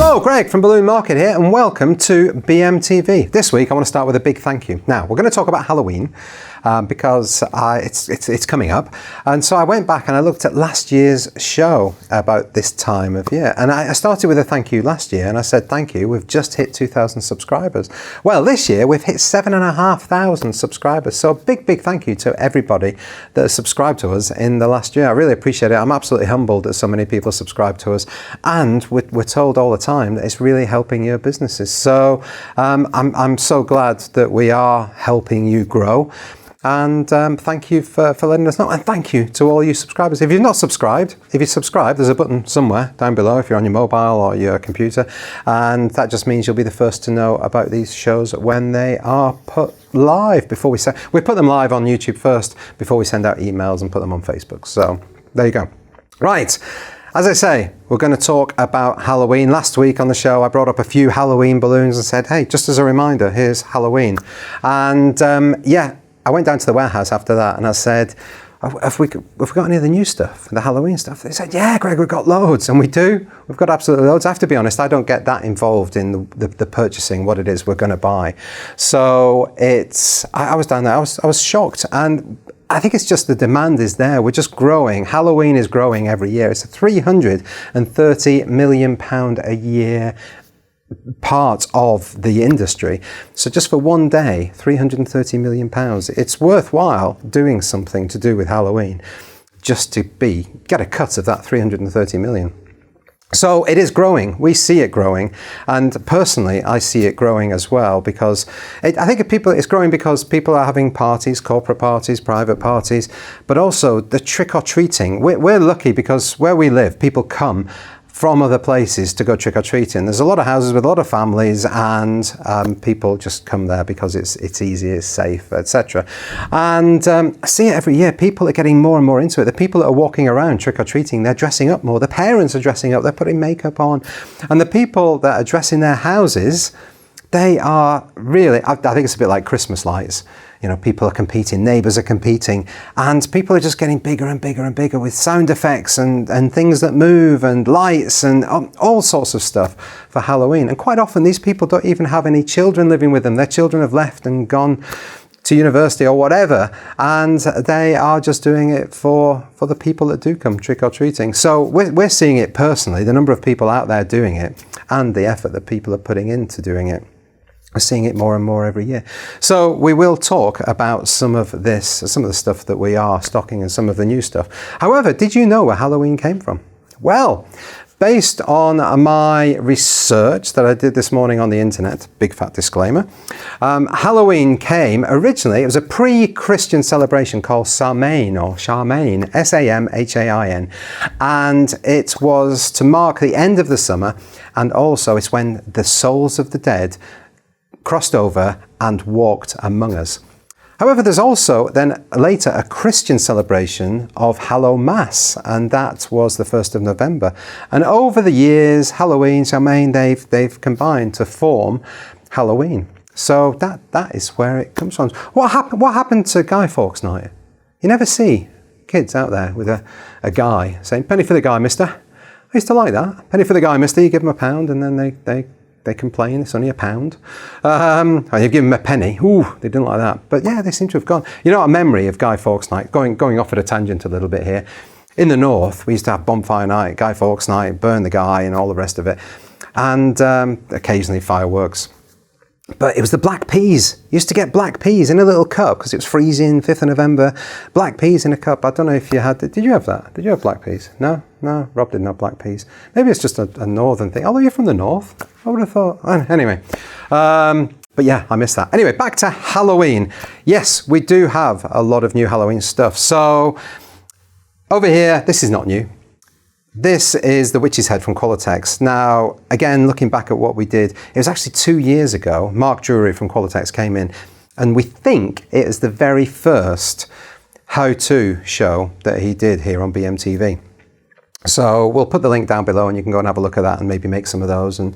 Hello, Greg from Balloon Market here, and welcome to BMTV. This week I want to start with a big thank you. Now, we're going to talk about Halloween because it's coming up. And so I went back and I looked at last year's show about this time of year. And I started with a thank you last year, and I said, thank you, we've just hit 2,000 subscribers. Well, this year we've hit 7,500 subscribers. So a big thank you to everybody that has subscribed to us in the last year. I really appreciate it. I'm absolutely humbled that so many people subscribe to us. And we're told all the time that it's really helping your businesses. So I'm so glad that we are helping you grow. And thank you for letting us know. And thank you to all you subscribers. If you've not subscribed, if you subscribe, there's a button somewhere down below if you're on your mobile or your computer. And that just means you'll be the first to know about these shows when they are put live. We put them live on YouTube first before we send out emails and put them on Facebook. So there you go. Right. As I say, we're going to talk about Halloween. Last week on the show, I brought up a few Halloween balloons and said, hey, just as a reminder, here's Halloween. And I went down to the warehouse after that and I said, have we got any of the new stuff, the Halloween stuff? They said, yeah, Greg, we've got loads. And we do. We've got absolutely loads. I have to be honest, I don't get that involved in the purchasing, what it is we're going to buy. So I was down there, I was shocked. And I think it's just the demand is there. We're just growing. Halloween is growing every year. It's a £330 million a year part of the industry. So just for one day, £330 million. It's worthwhile doing something to do with Halloween just to get a cut of that 330 million. So it is growing. We see it growing. And personally, I see it growing as well because I think it's growing because people are having parties, corporate parties, private parties, but also the trick-or-treating. We're lucky because where we live, people come from other places to go trick-or-treating. There's a lot of houses with a lot of families and people just come there because it's easy, it's safe, etc. And I see it every year. People are getting more and more into it. The people that are walking around trick-or-treating, they're dressing up more. The parents are dressing up, they're putting makeup on. And the people that are dressing their houses, they are really, I think it's a bit like Christmas lights. You know, people are competing, neighbours are competing, and people are just getting bigger and bigger and bigger with sound effects and things that move and lights and all sorts of stuff for Halloween. And quite often these people don't even have any children living with them. Their children have left and gone to university or whatever, and they are just doing it for the people that do come trick-or-treating. So we're seeing it personally, the number of people out there doing it and the effort that people are putting into doing it. We're seeing it more and more every year. So we will talk about some of the stuff that we are stocking and some of the new stuff. However, did you know where Halloween came from? Well, based on my research that I did this morning on the internet, big fat disclaimer, Halloween came originally, it was a pre-Christian celebration called Samhain or Charmaine, S-A-M-H-A-I-N. And it was to mark the end of the summer, and also it's when the souls of the dead crossed over and walked among us. However, there's also then later a Christian celebration of Hallowmass, and that was the 1st of November. And over the years, Halloween, Samhain, they've combined to form Halloween. So that is where it comes from. What happened to Guy Fawkes Night? You never see kids out there with a guy saying, penny for the guy, mister. I used to like that. Penny for the guy, mister. You give them £1 and then they complain, it's only £1. And you give them a penny. Ooh, they didn't like that. But yeah, they seem to have gone. You know, a memory of Guy Fawkes Night, going off at a tangent a little bit here. In the north, we used to have bonfire night, Guy Fawkes Night, burn the guy and all the rest of it. And occasionally fireworks. But it was the black peas. You used to get black peas in a little cup because it was freezing, 5th of November. Black peas in a cup. I don't know if you had... Did you have that? Did you have black peas? No, Rob didn't have black peas. Maybe it's just a northern thing. Although you're from the north, I would have thought... Anyway. But yeah, I missed that. Anyway, back to Halloween. Yes, we do have a lot of new Halloween stuff. So over here, this is not new. This is the Witch's Head from Qualitex. Now, again, looking back at what we did, it was actually 2 years ago. Mark Drury from Qualitex came in, and we think it is the very first how-to show that he did here on BMTV. So we'll put the link down below and you can go and have a look at that and maybe make some of those and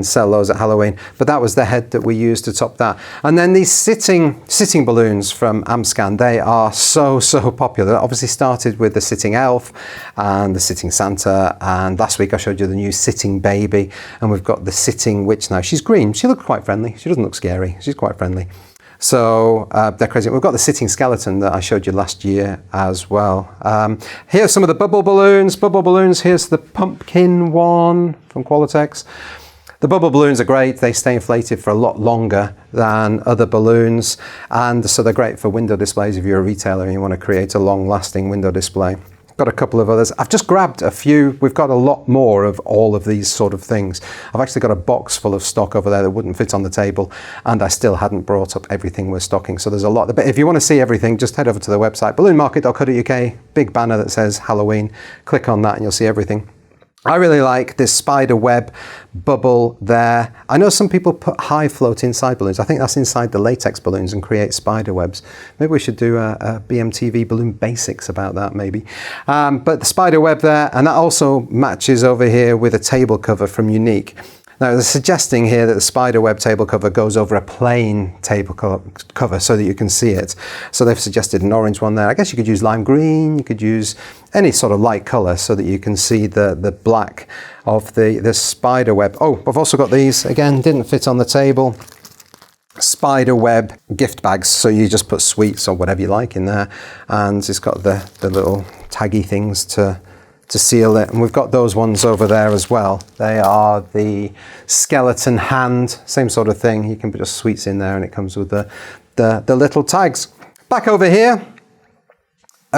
sell those at Halloween. But that was the head that we used to top that. And then these sitting balloons from Amscan, they are so popular. It obviously started with the sitting elf and the sitting Santa. And last week I showed you the new sitting baby. And we've got the sitting witch now. She's green. She looks quite friendly. She doesn't look scary. She's quite friendly. So they're crazy. We've got the sitting skeleton that I showed you last year as well. Here's some of the bubble balloons. Here's the pumpkin one from Qualitex. The bubble balloons are great. They stay inflated for a lot longer than other balloons. And so they're great for window displays if you're a retailer and you want to create a long-lasting window display. Got a couple of others. I've just grabbed a few. We've got a lot more of all of these sort of things. I've actually got a box full of stock over there that wouldn't fit on the table, and I still hadn't brought up everything we're stocking. So there's a lot. But if you want to see everything, just head over to the website, balloonmarket.co.uk, big banner that says Halloween. Click on that and you'll see everything. I really like this spider web bubble there. I know some people put high float inside balloons. I think that's inside the latex balloons and create spider webs. Maybe we should do a BMTV balloon basics about that maybe. But the spider web there, and that also matches over here with a table cover from Unique. Now they're suggesting here that the spider web table cover goes over a plain table cover so that you can see it. So they've suggested an orange one there. I guess you could use lime green, you could use any sort of light colour so that you can see the black of the spider web. Oh, I've also got these, again, didn't fit on the table. Spider web gift bags, so you just put sweets or whatever you like in there, and it's got the little taggy things to seal it. And we've got those ones over there as well. They are the skeleton hand, same sort of thing. You can put just sweets in there and it comes with the little tags. Back over here,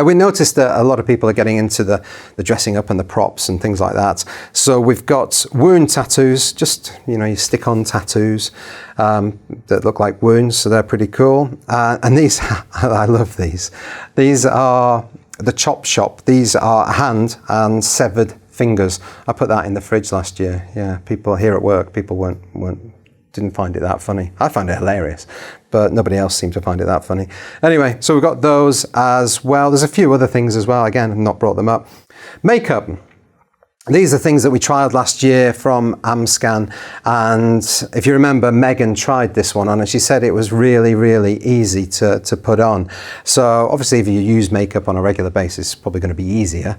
we noticed that a lot of people are getting into the dressing up and the props and things like that. So we've got wound tattoos, just, you know, you stick on tattoos that look like wounds, so they're pretty cool. And these, I love these. These are the chop shop. These are hand and severed fingers. I put that in the fridge last year. Yeah, people here at work, people didn't find it that funny. I find it hilarious, but nobody else seemed to find it that funny. Anyway, so we've got those as well. There's a few other things as well. Again, I've not brought them up. Makeup. These are things that we tried last year from Amscan, and if you remember, Megan tried this one on and she said it was really easy to put on. So obviously if you use makeup on a regular basis, it's probably going to be easier.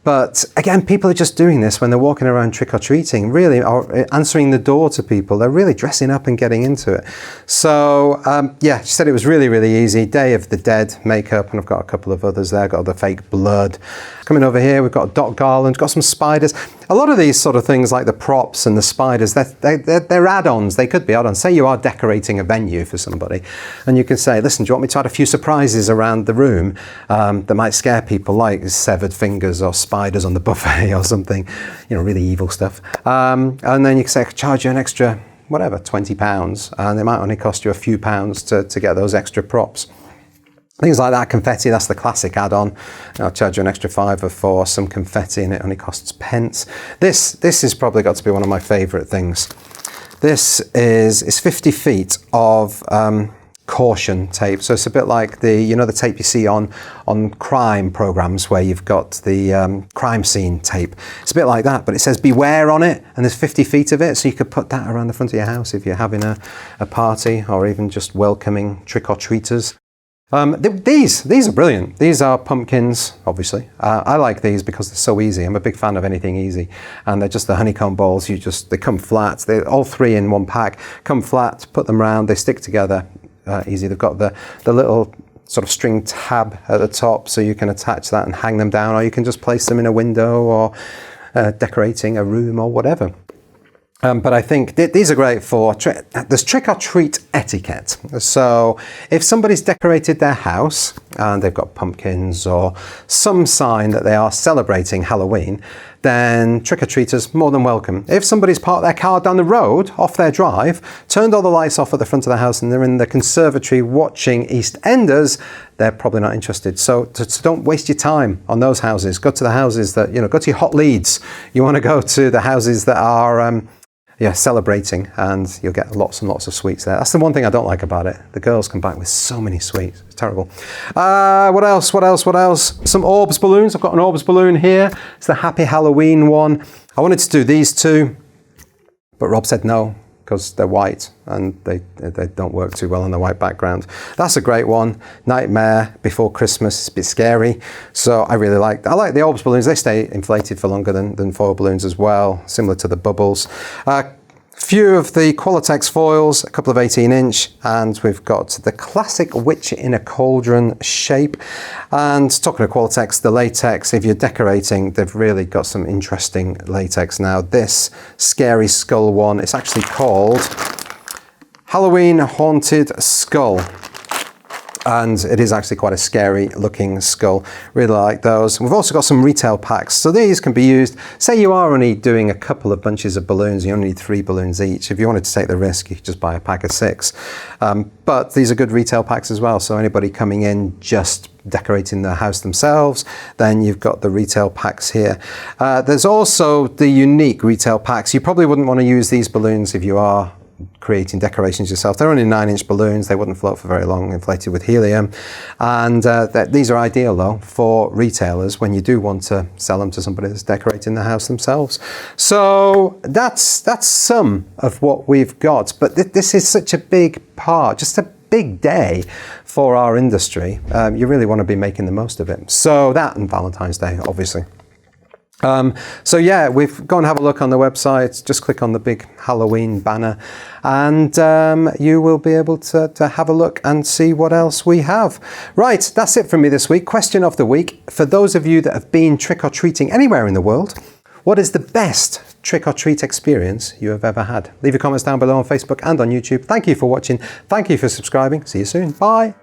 But again, people are just doing this when they're walking around trick-or-treating, really, or answering the door to people. They're really dressing up and getting into it. So yeah, she said it was really easy. Day of the Dead makeup, and I've got a couple of others there. Got the fake blood. Coming over here, we've got a dot garland, got some spiders. A lot of these sort of things like the props and the spiders, they're add-ons. They could be add-ons. Say you are decorating a venue for somebody and you can say, listen, do you want me to add a few surprises around the room that might scare people, like severed fingers or spiders on the buffet or something, you know, really evil stuff. And then you can say, I could charge you an extra, whatever, £20, and it might only cost you a few pounds to get those extra props. Things like that, confetti, that's the classic add-on. I'll charge you an extra £5 for some confetti and it only costs pence. This has probably got to be one of my favourite things. This is 50 feet of caution tape. So it's a bit like the tape you see on crime programmes where you've got the crime scene tape. It's a bit like that, but it says beware on it, and there's 50 feet of it, so you could put that around the front of your house if you're having a party or even just welcoming trick-or-treaters. These are brilliant. These are pumpkins, obviously. I like these because they're so easy. I'm a big fan of anything easy. And they're just the honeycomb balls. They come flat. They're all three in one pack. Come flat, put them round, they stick together easy. They've got the little sort of string tab at the top so you can attach that and hang them down, or you can just place them in a window or decorating a room or whatever. But I think these are great for, there's trick-or-treat etiquette. So if somebody's decorated their house and they've got pumpkins or some sign that they are celebrating Halloween, then trick-or-treaters more than welcome. If somebody's parked their car down the road, off their drive, turned all the lights off at the front of the house and they're in the conservatory watching EastEnders, they're probably not interested. So don't waste your time on those houses. Go to the houses that, go to your hot leads. You want to go to the houses that are yeah, celebrating, and you'll get lots and lots of sweets there. That's the one thing I don't like about it. The girls come back with so many sweets. It's terrible. What else? Some Orbs balloons. I've got an Orbs balloon here. It's the Happy Halloween one. I wanted to do these two, but Rob said no, because they're white and they don't work too well on the white background. That's a great one. Nightmare Before Christmas. It's a bit scary. So I like the Orbs balloons. They stay inflated for longer than foil balloons as well, similar to the bubbles. Few of the Qualatex foils, a couple of 18-inch, and we've got the classic witch in a cauldron shape. And talking of Qualatex, the latex, if you're decorating, they've really got some interesting latex now. This scary skull one, it's actually called Halloween Haunted Skull. And it is actually quite a scary looking skull. Really like those. We've also got some retail packs. So these can be used, say you are only doing a couple of bunches of balloons, you only need 3 balloons each. If you wanted to take the risk, you could just buy a pack of 6. But these are good retail packs as well. So anybody coming in just decorating their house themselves, then you've got the retail packs here. There's also the unique retail packs. You probably wouldn't want to use these balloons if you are creating decorations yourself. They're only 9-inch balloons. They wouldn't float for very long, inflated with helium. And these are ideal though for retailers when you do want to sell them to somebody that's decorating the house themselves. So that's some of what we've got. But this is such a big part, just a big day for our industry. You really want to be making the most of it. So that and Valentine's Day, obviously. So yeah, we've gone and have a look on the website. Just click on the big Halloween banner and you will be able to have a look and see what else we have. Right, that's it from me this week. Question of the week. For those of you that have been trick-or-treating anywhere in the world, what is the best trick-or-treat experience you have ever had? Leave your comments down below on Facebook and on YouTube. Thank you for watching. Thank you for subscribing. See you soon. Bye.